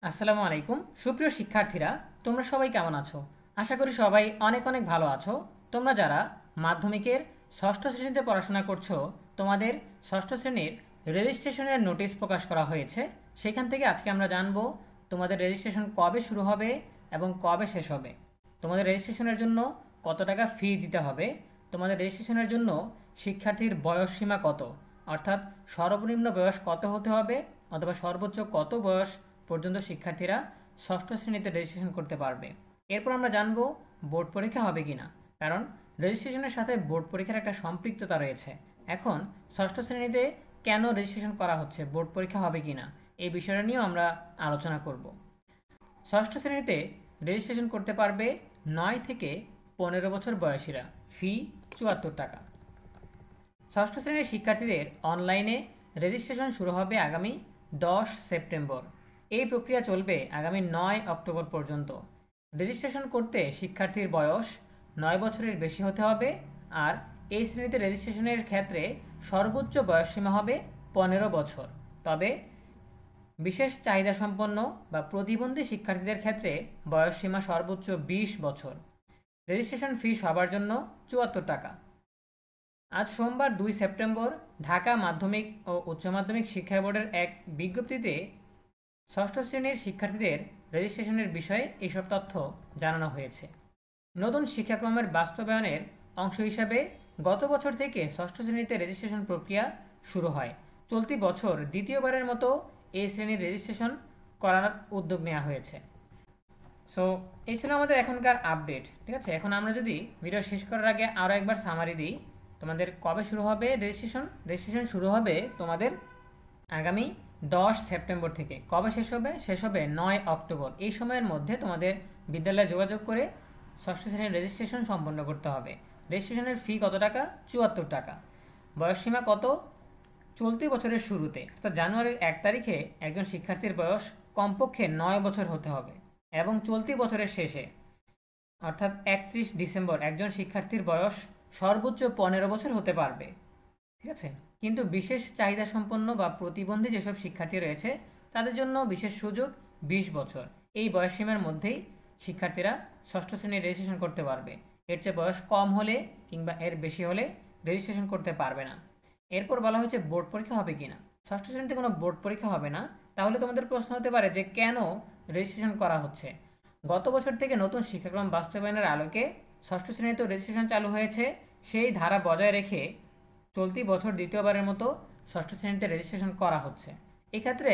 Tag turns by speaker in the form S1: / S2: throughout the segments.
S1: আসসালামু আলাইকুম সুপ্রিয় শিক্ষার্থীরা, তোমরা সবাই কেমন আছো? আশা করি সবাই অনেক অনেক ভালো আছো। তোমরা যারা মাধ্যমিকের ষষ্ঠ শ্রেণীতে পড়াশোনা করছো, তোমাদের ষষ্ঠ শ্রেণীর রেজিস্ট্রেশনের নোটিশ প্রকাশ করা হয়েছে। সেখান থেকে আজকে আমরা জানবো তোমাদের রেজিস্ট্রেশন কবে শুরু হবে এবং কবে শেষ হবে, তোমাদের রেজিস্ট্রেশনের জন্য কত টাকা ফি দিতে হবে, তোমাদের রেজিস্ট্রেশনের জন্য শিক্ষার্থীর বয়স সীমা কত, অর্থাৎ সর্বনিম্ন বয়স কত হতে হবে অথবা সর্বোচ্চ কত বয়স পর্যন্ত শিক্ষার্থীরা ষষ্ঠ শ্রেণীতে রেজিস্ট্রেশন করতে পারবে। এরপর আমরা জানব বোর্ড পরীক্ষা হবে কিনা, কারণ রেজিস্ট্রেশনের সাথে বোর্ড পরীক্ষার একটা সম্পৃক্ততা রয়েছে। এখন ষষ্ঠ শ্রেণীতে কেন রেজিস্ট্রেশন করা হচ্ছে, বোর্ড পরীক্ষা হবে কিনা, এই বিষয়টা নিয়েও আমরা আলোচনা করব। ষষ্ঠ শ্রেণীতে রেজিস্ট্রেশন করতে পারবে 9 থেকে 15 বছর বয়সীরা, ফি 74 টাকা। ষষ্ঠ শ্রেণীর শিক্ষার্থীদের অনলাইনে রেজিস্ট্রেশন শুরু হবে আগামী 10 সেপ্টেম্বর। এই প্রক্রিয়া চলবে আগামী 9 অক্টোবর পর্যন্ত। রেজিস্ট্রেশন করতে শিক্ষার্থীর বয়স 9 বছরের বেশি হতে হবে, আর এই শ্রেণীতে রেজিস্ট্রেশনের ক্ষেত্রে সর্বোচ্চ বয়সসীমা হবে 15 বছর। তবে বিশেষ চাহিদা সম্পন্ন বা প্রতিবন্ধী শিক্ষার্থীদের ক্ষেত্রে বয়সসীমা সর্বোচ্চ 20 বছর। রেজিস্ট্রেশন ফি সবার জন্য 74 টাকা। আজ সোমবার 2 সেপ্টেম্বর ঢাকা মাধ্যমিক ও উচ্চ মাধ্যমিক শিক্ষা বোর্ডের এক বিজ্ঞপ্তিতে ষষ্ঠ শ্রেণীর শিক্ষার্থীদের রেজিস্ট্রেশনের বিষয়ে এইসব তথ্য জানানো হয়েছে। নতুন শিক্ষাক্রমের বাস্তবায়নের অংশ হিসাবে গত বছর থেকে ষষ্ঠ শ্রেণীতে রেজিস্ট্রেশন প্রক্রিয়া শুরু হয়। চলতি বছর দ্বিতীয়বারের মতো এই শ্রেণীর রেজিস্ট্রেশন করার উদ্যোগ নেওয়া হয়েছে। সো এই ছিল আমাদের এখনকার আপডেট। ঠিক আছে, এখন আমরা যদি ভিডিও শেষ করার আগে আরও একবার সামারি দিই, তোমাদের কবে শুরু হবে রেজিস্ট্রেশন শুরু হবে তোমাদের আগামী 10 সেপ্টেম্বর থেকে। কবে শেষ হবে 9 অক্টোবর। এই সময়ের মধ্যে তোমাদের বিদ্যালয়ে যোগাযোগ করে ষষ্ঠ শ্রেণীর রেজিস্ট্রেশন সম্পন্ন করতে হবে। রেজিস্ট্রেশনের ফি কত টাকা? 74 টাকা। বয়সসীমা কত? চলতি বছরের শুরুতে অর্থাৎ জানুয়ারির 1 তারিখে একজন শিক্ষার্থীর বয়স কমপক্ষে 9 বছর হতে হবে এবং চলতি বছরের শেষে অর্থাৎ 31 ডিসেম্বর একজন শিক্ষার্থীর বয়স সর্বোচ্চ 15 বছর হতে পারবে। ঠিক আছে, কিন্তু বিশেষ চাহিদা সম্পন্ন বা প্রতিবন্ধী যেসব শিক্ষার্থী রয়েছে তাদের জন্য বিশেষ সুযোগ 20 বছর। এই বয়সসীমার মধ্যেই শিক্ষার্থীরা ষষ্ঠ শ্রেণীর রেজিস্ট্রেশন করতে পারবে। এর চেয়ে বয়স কম হলে কিংবা এর বেশি হলে রেজিস্ট্রেশন করতে পারবে না। এরপর বলা হয়েছে বোর্ড পরীক্ষা হবে কিনা। ষষ্ঠ শ্রেণীতে কোনো বোর্ড পরীক্ষা হবে না। তাহলে তোমাদের প্রশ্ন হতে পারে যে কেন রেজিস্ট্রেশন করা হচ্ছে। গত বছর থেকে নতুন শিক্ষাক্রম বাস্তবায়নের আলোকে ষষ্ঠ শ্রেণীতে রেজিস্ট্রেশন চালু হয়েছে। সেই ধারা বজায় রেখে চলতি বছর দ্বিতীয়বারের মতো ষষ্ঠ শ্রেণীতে রেজিস্ট্রেশন করা হচ্ছে। এক্ষেত্রে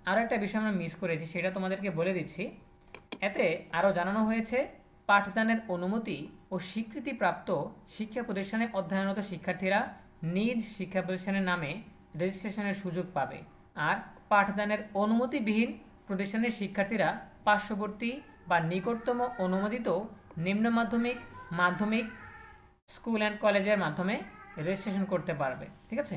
S1: আরও একটা বিষয় আমরা মিস করেছি, সেটা তোমাদেরকে বলে দিচ্ছি। এতে আরও জানানো হয়েছে পাঠদানের অনুমতি ও স্বীকৃতিপ্রাপ্ত শিক্ষা প্রতিষ্ঠানে অধ্যয়নরত শিক্ষার্থীরা নিজ শিক্ষা প্রতিষ্ঠানের নামে রেজিস্ট্রেশনের সুযোগ পাবে, আর পাঠদানের অনুমতিবিহীন প্রতিষ্ঠানের শিক্ষার্থীরা পার্শ্ববর্তী বা নিকটতম অনুমোদিত নিম্ন মাধ্যমিক, মাধ্যমিক, স্কুল অ্যান্ড কলেজের মাধ্যমে রেজিস্ট্রেশন করতে পারবে। ঠিক আছে,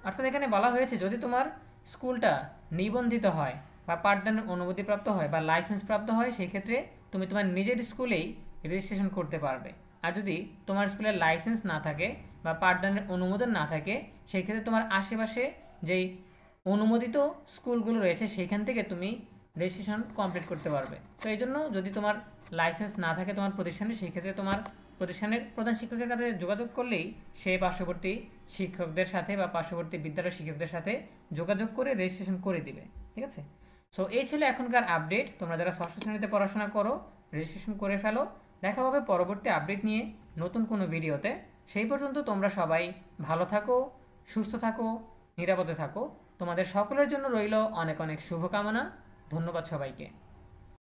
S1: অর্থাৎ এখানে বলা হয়েছে যদি তোমার স্কুলটা নিবন্ধিত হয় বা পাঠদানের অনুমতিপ্রাপ্ত হয় বা লাইসেন্স প্রাপ্ত হয়, সেই ক্ষেত্রে তুমি তোমার নিজের স্কুলেই রেজিস্ট্রেশন করতে পারবে। আর যদি তোমার স্কুলের লাইসেন্স না থাকে বা পাঠদানের অনুমোদন না থাকে, সেই ক্ষেত্রে তোমার আশেপাশে যেই অনুমোদিত স্কুলগুলো রয়েছে সেখান থেকে তুমি রেজিস্ট্রেশন কমপ্লিট করতে পারবে। তো এই জন্য যদি তোমার লাইসেন্স না থাকে তোমার প্রতিষ্ঠানে, সেই ক্ষেত্রে তোমার প্রতিষ্ঠানের প্রধান শিক্ষকের কাছে যোগাযোগ করলেই সে পার্শ্ববর্তী শিক্ষকদের সাথে বা পার্শ্ববর্তী বিদ্যালয়ের শিক্ষকদের সাথে যোগাযোগ করে রেজিস্ট্রেশন করে দিবে। ঠিক আছে, সো এই ছিল এখনকার আপডেট। তোমরা যারা ষষ্ঠ শ্রেণীতে পড়াশোনা করো রেজিস্ট্রেশন করে ফেলো। দেখা হবে পরবর্তী আপডেট নিয়ে নতুন কোনো ভিডিওতে। সেই পর্যন্ত তোমরা সবাই ভালো থাকো, সুস্থ থাকো, নিরাপদে থাকো। তোমাদের সকলের জন্য রইল অনেক অনেক শুভকামনা। ধন্যবাদ সবাইকে।